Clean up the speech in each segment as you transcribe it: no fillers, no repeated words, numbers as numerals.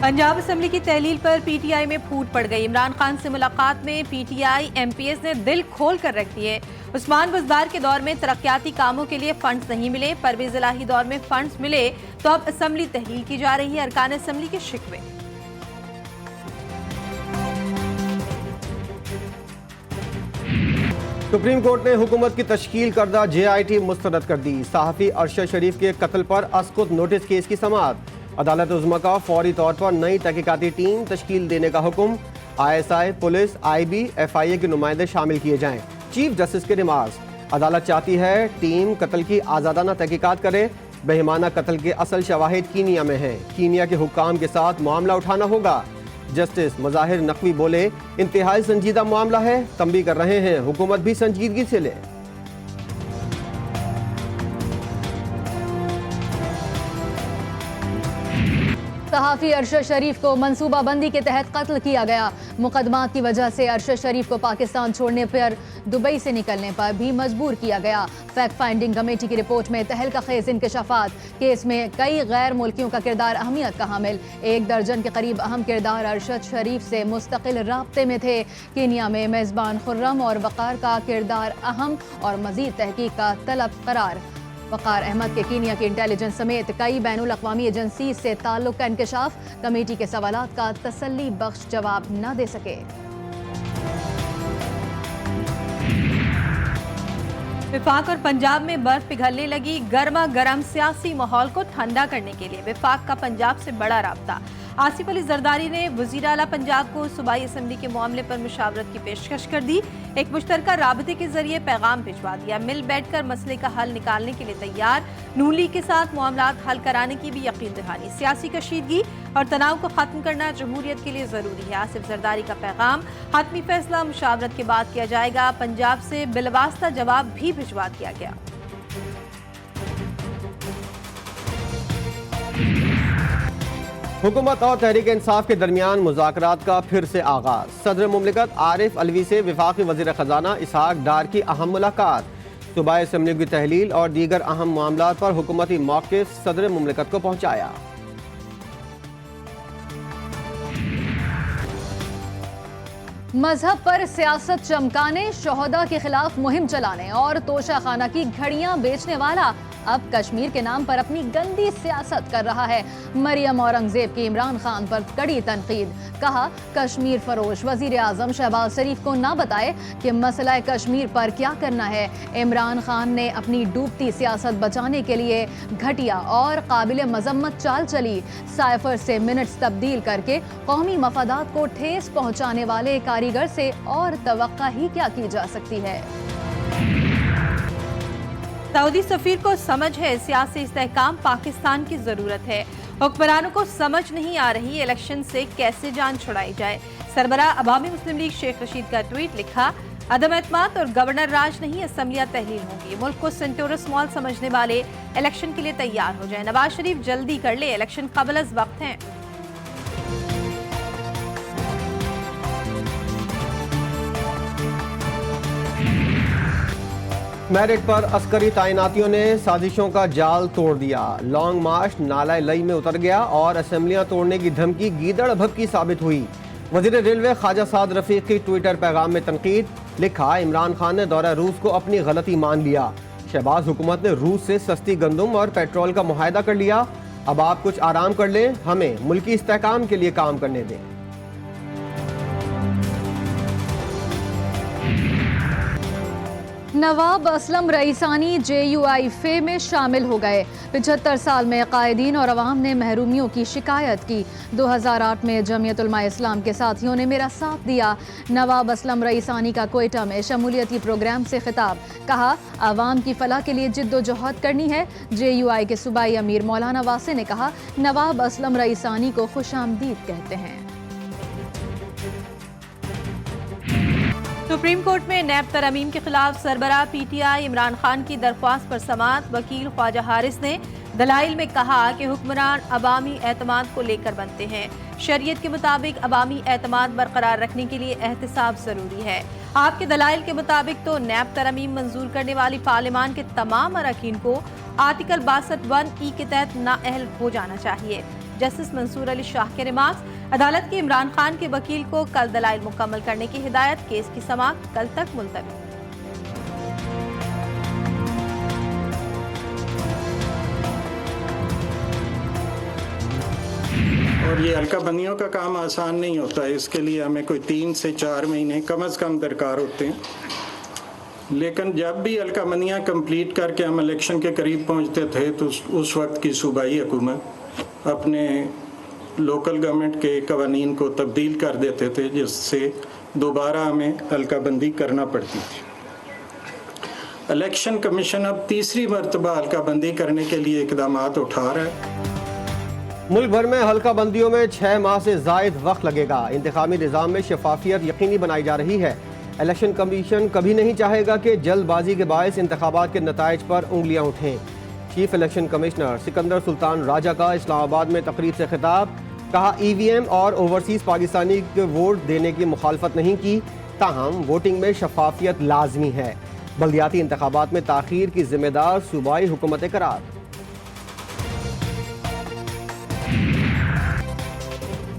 Punjab assembly की तहलील पर PTI में फूट पड़ गई। इमरान खान से मुलाकात में पीटीआई एमपीएस ने दिल खोल कर रख दिए। उस्मान बुज़दार के दौर में तरक्याती कामों के लिए फंड्स नहीं मिले, परवेज इलाही दौर में फंड्स मिले तो अब असम्बली तहलील की जा रही है। अरकान असम्बली के शिकवे। सुप्रीम कोर्ट ने हुकूमत की तश्कील करदा JIT मुस्तरद कर दी। सहाफ़ी अरशद शरीफ के कत्ल पर अस्कुत नोटिस केस की समाअत। अदालत उज़्मा का फौरी तौर पर नई तहकीकाती टीम तश्कील देने का हुक्म। ISI, पुलिस, IB, FIA के नुमाइंदे शामिल किए जाएं। चीफ जस्टिस के रिमार्क्स। अदालत चाहती है टीम कत्ल की आज़ादाना तहकीकात करे। बेईमाना कत्ल के असल शवाहिद कीनिया में हैं। कीनिया के हुक्काम के साथ मामला उठाना होगा। जस्टिस मुज़ाहिर नकवी बोले, इंतहाई संजीदा मामला है, तंबीह कर रहे हैं, हुकूमत भी संजीदगी से ले। सहाफ़ी अरशद शरीफ को मंसूबाबंदी के तहत कत्ल किया गया। मुकदमात की वजह से अरशद शरीफ को पाकिस्तान छोड़ने पर दुबई से निकलने पर भी मजबूर किया गया। फैक्ट फाइंडिंग कमेटी की रिपोर्ट में तहलका खेज इंकशाफात। केस में कई गैर मुल्कियों का किरदार अहमियत का हामिल। 1 दर्जन के करीब अहम किरदार अरशद शरीफ से मुस्तकिल राब्ते में थे। कीनिया में मेज़बान खुर्रम और वक़ार का किरदार अहम और मज़ीद तहकीक का तलब करार। वक़ार अहमद के कीनिया की इंटेलिजेंस समेत कई बैनुल अक़वामी एजेंसी से ताल्लुक़ का इंकशाफ। कमेटी के सवालात का तसल्ली बख्श जवाब न दे सके। विफाक और पंजाब में बर्फ पिघलने लगी। गर्मा गर्म सियासी माहौल को ठंडा करने के लिए विफाक का पंजाब से बड़ा राब्ता। आसिफ अली जरदारी ने वज़ीर आला पंजाब को सूबाई असम्बली के मामले पर मुशावरत की पेशकश कर दी। एक मुश्तरका राबते के जरिए पैगाम भिजवा दिया। मिल बैठकर मसले का हल निकालने के लिए तैयार। नून लीग के साथ मामलात हल कराने की भी यकीन दिलानी। सियासी कशीदगी और तनाव को खत्म करना जमहूरियत के लिए जरूरी है। आसिफ जरदारी का पैगाम, हतमी फैसला मुशावरत के बाद किया जाएगा। पंजाब से बिलवास्ता जवाब भी भिजवा दिया गया। हुकूमत और तहरीक इंसाफ के दरमियान मुज़ाकरात का फिर से आगाज। सदर मुमलिकत आरिफ अलवी से वफाकी वज़ीर ख़जाना इसहाक डार की अहम मुलाकात। सूबाई असम्बली की तहलील और दीगर अहम मामलात पर हुकूमती मौक़िफ़ सदर मुमलिकत को पहुँचाया। मजहब पर सियासत चमकाने, शोहदा के खिलाफ मुहिम चलाने और तोशा खाना की घड़ियां बेचने वाला अब कश्मीर के नाम पर अपनी गंदी सियासत कर रहा है। मरियम औरंगजेब की इमरान खान पर कड़ी तनकीद। कहा, कश्मीर फरोश वजीर आजम शहबाज शरीफ को ना बताए कि मसला कश्मीर पर क्या करना है। इमरान खान ने अपनी डूबती सियासत बचाने के लिए घटिया और काबिल मजम्मत चाल चली। साइफर से मिनट्स तब्दील करके कौमी मफादात को ठेस पहुंचाने वाले कारीगर से और तवक्का ही क्या की जा सकती है। सऊदी सफीर को समझ है सियासी इस्तेहकाम पाकिस्तान की जरूरत है। हुक्मरानों को समझ नहीं आ रही इलेक्शन से कैसे जान छुड़ाई जाए। सरबराह अवामी मुस्लिम लीग शेख रशीद का ट्वीट लिखा, अदम एतमाद और गवर्नर राज नहीं, असम्बलियां तहलील होंगी। मुल्क को सेंटोरस मॉल समझने वाले इलेक्शन के लिए तैयार हो जाए। नवाज शरीफ जल्दी कर ले, इलेक्शन कबल अज वक्त है। मेरिट पर अस्करी तैनातियों ने साजिशों का जाल तोड़ दिया। लॉन्ग मार्च नाला लई में उतर गया और असेंबलियां तोड़ने की धमकी गीदड़ भभकी साबित हुई। वजीर रेलवे ख्वाजा साद रफीक की ट्विटर पैगाम में तनकीद। लिखा, इमरान खान ने दौरा रूस को अपनी गलती मान लिया। शहबाज हुकूमत ने रूस से सस्ती गंदम और पेट्रोल का मुआहदा कर लिया। अब आप कुछ आराम कर लें, हमें मुल्की इस्तेहकाम के लिए काम करने दें। नवाब असलम रईसानी JUI में शामिल हो गए। 75 साल में कायदीन और अवाम ने महरूमियों की शिकायत की। 2008 में जमीयत उलमा इस्लाम के साथियों ने मेरा साथ दिया। नवाब असलम रईसानी का कोयटा में शमूलियती प्रोग्राम से खिताब। कहा, अवाम की फलाह के लिए जिद्दोजहद करनी है। JUI के सूबाई अमीर मौलाना वासे ने कहा, नवाब असलम रईसानी को खुशामदीद कहते हैं। सुप्रीम कोर्ट में नैब तरमीम के खिलाफ सरबराह PTI इमरान खान की दरख्वास्त पर समाअत। वकील ख्वाजा हारिस ने दलाइल में कहा कि हुक्मरान अवामी एतमाद को लेकर बनते हैं। शरीयत के मुताबिक अवामी एतमाद बरकरार रखने के लिए एहतिसाब जरूरी है। आपके दलाइल के मुताबिक तो नैब तरमीम मंजूर करने वाली पार्लियामान के तमाम अरकान को आर्टिकल 62(1) के तहत नाअहल हो जाना चाहिए। जस्टिस मंसूर अली शाह के रिमार्क्स। अदालत के इमरान खान के वकील को कल दलाइल मुकम्मल करने की हिदायत। केस की समाअत कल तक मुलतवी। और ये हल्का बंदियों का काम आसान नहीं होता है, इसके लिए हमें कोई 3 से 4 महीने कम से कम दरकार होते हैं। लेकिन जब भी हल्का बंदियाँ कंप्लीट करके हम इलेक्शन के करीब पहुंचते थे तो उस वक्त की सूबाई हुकूमत अपने लोकल गवर्नमेंट के कवानीन को तब्दील कर देते थे, जिससे दोबारा हमें हल्का बंदी करना पड़ती थी। इलेक्शन कमीशन अब तीसरी मरतबा हल्का बंदी करने के लिए इकदाम उठा रहा है। मुल्क भर में हल्का बंदियों में 6 माह से जायद वक्त लगेगा। इंतखाबी निज़ाम में शफाफियत यकीनी बनाई जा रही है। इलेक्शन कमीशन कभी नहीं चाहेगा कि जल्दबाजी के बायस इंतखाबात के नताइज पर उंगलियां उठें। Chief election commissioner Sikandar Sultan Raja का इस्लामाबाद में तकरीब से खिताब। कहा, EVM और ओवरसीज़ पाकिस्तानी के वोट देने की मुखालफत नहीं की, ताहम वोटिंग में शफाफियत लाजमी है। बल्दियाती इंतखाबात में ताख़ीर की जिम्मेदार सूबाई हुकूमत करार।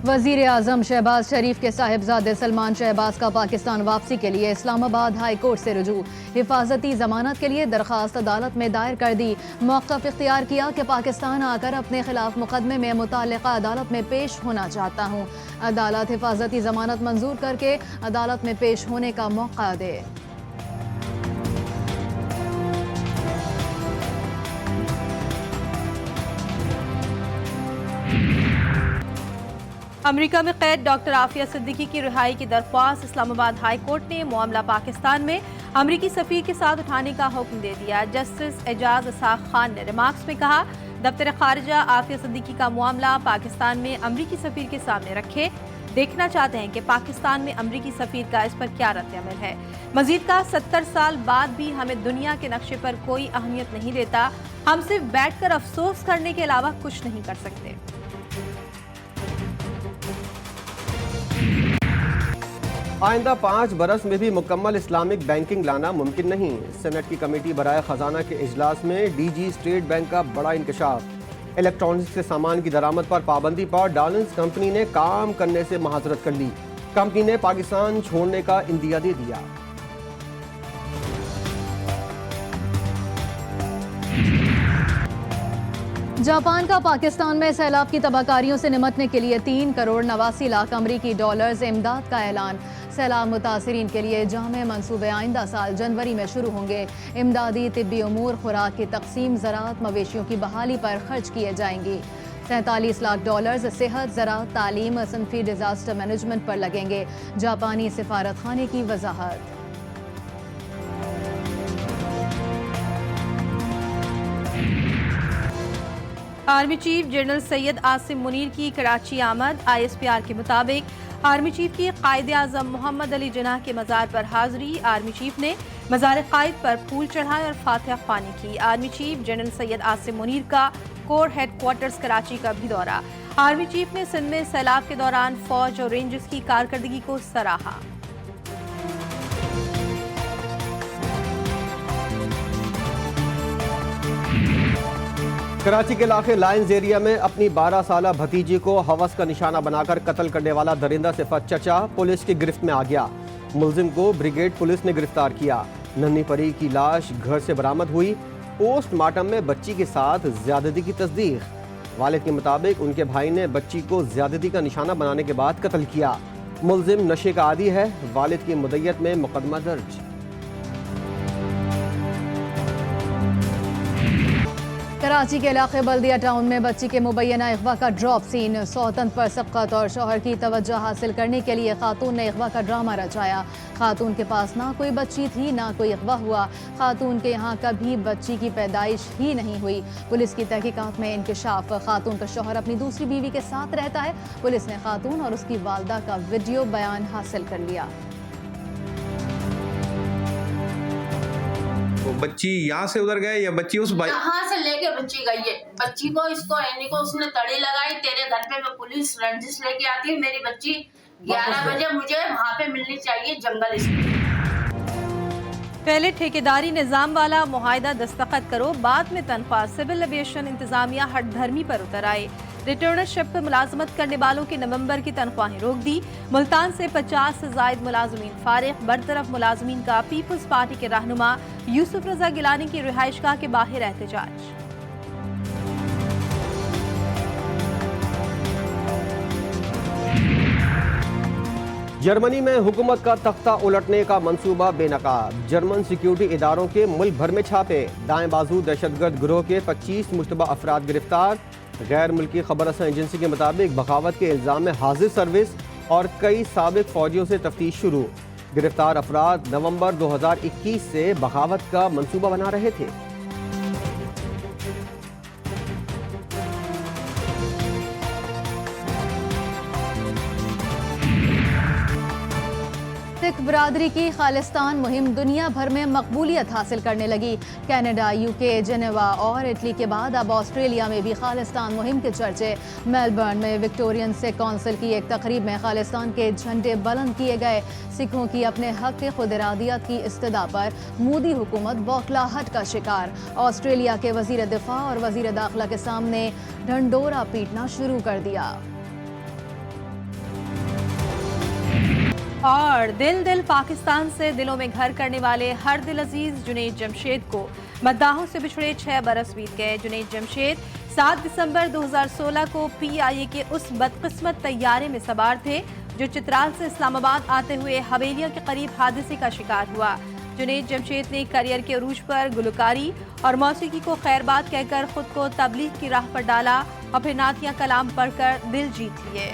वज़ीर आज़म शहबाज शरीफ के साहिबजादे सलमान शहबाज का पाकिस्तान वापसी के लिए इस्लामाबाद हाई कोर्ट से रुजू। हिफाजती जमानत के लिए दरख्वास्त अदालत में दायर कर दी। मौक़िफ़ इख्तियार किया कि पाकिस्तान आकर अपने खिलाफ मुकदमे में मुताल्लिक़ा अदालत में पेश होना चाहता हूँ। अदालत हिफाजती जमानत मंजूर करके अदालत में पेश होने का मौका दे। अमेरिका में कैद डॉक्टर आफिया सिद्दीकी की रिहाई की दरख्वास्त। इस्लामाबाद हाई कोर्ट ने मामला पाकिस्तान में अमेरिकी सफीर के साथ उठाने का हुक्म दे दिया। जस्टिस एजाज इसाक खान ने रिमार्क्स में कहा, दफ्तर खारिजा आफिया सिद्दीकी का मामला पाकिस्तान में अमेरिकी सफीर के सामने रखे। देखना चाहते हैं कि पाकिस्तान में अमेरिकी सफीर का इस पर क्या रद्द-ए-अमल है। मजीद का 70 साल बाद भी हमें दुनिया के नक्शे पर कोई अहमियत नहीं देता। हम सिर्फ बैठकर अफसोस करने के अलावा कुछ नहीं कर सकते। आइंदा 5 बरस में भी मुकम्मल इस्लामिक बैंकिंग लाना मुमकिन नहीं। सेनेट की कमेटी बराए खजाना के इजलास में DG स्टेट बैंक का बड़ा इंकशाफ। इलेक्ट्रॉनिक्स के सामान की दरामद पर पाबंदी पर डालेंस कंपनी ने काम करने से महाजरत कर ली। कंपनी ने पाकिस्तान छोड़ने का इंदिया दे दिया। जापान का पाकिस्तान में सैलाब की तबाहकारियों से निमटने के लिए 3 करोड़ 89 लाख अमरीकी डॉलर्स इमदाद का ऐलान। सैलाब मुतासरीन के लिए जामे मंसूबे आइंदा साल जनवरी में शुरू होंगे। इमदादी तिब्बी उमूर, खुराक की तकसीम, ज़राअत, मवेशियों की बहाली पर खर्च किए जाएंगी। 47 लाख डॉलर्स सेहत, ज़राअत, तालीम, सनफी डिजास्टर मैनेजमेंट पर लगेंगे। जापानी सिफारत खाने की वजाहत। Army chief general Syed Asim Munir की कराची आमद। ISPR के मुताबिक आर्मी चीफ की कायदे आज़म मोहम्मद अली जिन्नाह के मज़ार पर हाजिरी। आर्मी चीफ ने मज़ार कायद पर फूल चढ़ाए और फातिहा ख्वानी की। Army chief general Syed Asim Munir का कोर हेडक्वार्टर्स कराची का भी दौरा। आर्मी चीफ ने सिंध में सैलाब के दौरान फौज और रेंजर्स की कारकर्दगी को सराहा। कराची के इलाके लायंस एरिया में अपनी 12 साला भतीजी को हवस का निशाना बनाकर कत्ल करने वाला दरिंदा सिफत चचा पुलिस की गिरफ्त में आ गया। मुलजिम को ब्रिगेड पुलिस ने गिरफ्तार किया। नन्ही परी की लाश घर से बरामद हुई। पोस्टमार्टम में बच्ची के साथ ज्यादती की तस्दीक। वालिद के मुताबिक उनके भाई ने बच्ची को ज्यादती का निशाना बनाने के बाद कत्ल किया। मुलजिम नशे का आदी है। वालिद की मुद्दत में मुकदमा दर्ज। कराची के इलाके बल्दिया टाउन में बच्ची के मुबैना अगवा का ड्रॉप सीन। सौतन पर सबकत और शौहर की तवज्जो हासिल करने के लिए खातून ने अगवा का ड्रामा रचाया। खातून के पास ना कोई बच्ची थी, ना कोई अगवा हुआ। खातून के यहाँ कभी बच्ची की पैदाइश ही नहीं हुई। पुलिस की तहकीकात में इंकशाफ। खातून का शौहर अपनी दूसरी बीवी के साथ रहता है। पुलिस ने खातून और उसकी वालदा का वीडियो बयान हासिल कर लिया। बच्ची यहाँ से उधर गए या बच्ची उस भाई यहाँ से लेके बच्ची गई है। बच्ची को इसको एनी को उसने तड़ी लगाई। तेरे घर पे मैं पुलिस रंजिश लेके आती है। मेरी बच्ची 11 बजे मुझे वहाँ पे मिलनी चाहिए जंगल पहले ठेकेदारी निजाम वाला मुआहदा दस्तखत करो, बाद में तनख्वाह। सिविल एविएशन इंतजामिया हट धर्मी पर उतर आए। रिटर्नरशिप पर मुलाजमत करने वालों की नवंबर की तनख्वाहें रोक दी। मुल्तान से 50 से जायद मुलाजमीन फारिग। बरतरफ मुलाजमीन का पीपल्स पार्टी के रहनुमा यूसुफ रजा गिलानी की रिहाइशगाह के बाहर एहतजाज। जर्मनी में हुकूमत का तख्ता उलटने का मंसूबा बेनकाब। जर्मन सिक्योरिटी इदारों के मुल्क भर में छापे। दाएं बाजू दहशतगर्द गिरोह के 25 मुश्तबा अफराद गिरफ्तार। गैर मुल्की खबर रसां एजेंसी के मुताबिक बगावत के इल्ज़ाम में हाजिर सर्विस और कई साबिक फौजियों से तफ्तीश शुरू। गिरफ्तार अफराद नवंबर 2021 से बगावत का मंसूबा बना रहे थे। सिख बरादरी की खालिस्तान मुहिम दुनिया भर में मकबूलियत हासिल करने लगी। कनाडा, यूके, जेनेवा और इटली के बाद अब ऑस्ट्रेलिया में भी खालिस्तान मुहिम के चर्चे। मेलबर्न में विक्टोरियन सिख काउंसिल की एक तकरीब में खालिस्तान के झंडे बुलंद किए गए। सिखों की अपने हक के खुद इरादियत की इस्तदा पर मोदी हुकूमत बौखलाहट का शिकार। ऑस्ट्रेलिया के वजीर दिफा और वजीर दाखिला के सामने ढंडोरा पीटना शुरू कर दिया। और दिल पाकिस्तान से दिलों में घर करने वाले हर दिल अजीज जुनैद जमशेद को मद्दाहों से बिछड़े 6 बरस बीत गए। जुनैद जमशेद 7 दिसंबर 2016 को PIA के उस बदकिस्मत तैयारे में सवार थे जो चित्राल से इस्लामाबाद आते हुए हवेलिया के करीब हादसे का शिकार हुआ। जुनैद जमशेद ने करियर के अरूज पर गुलकारी और मौसीकी को खैरबाद कहकर खुद को तबलीग की राह पर डाला और फिर नातिया कलाम पढ़कर दिल जीत लिए।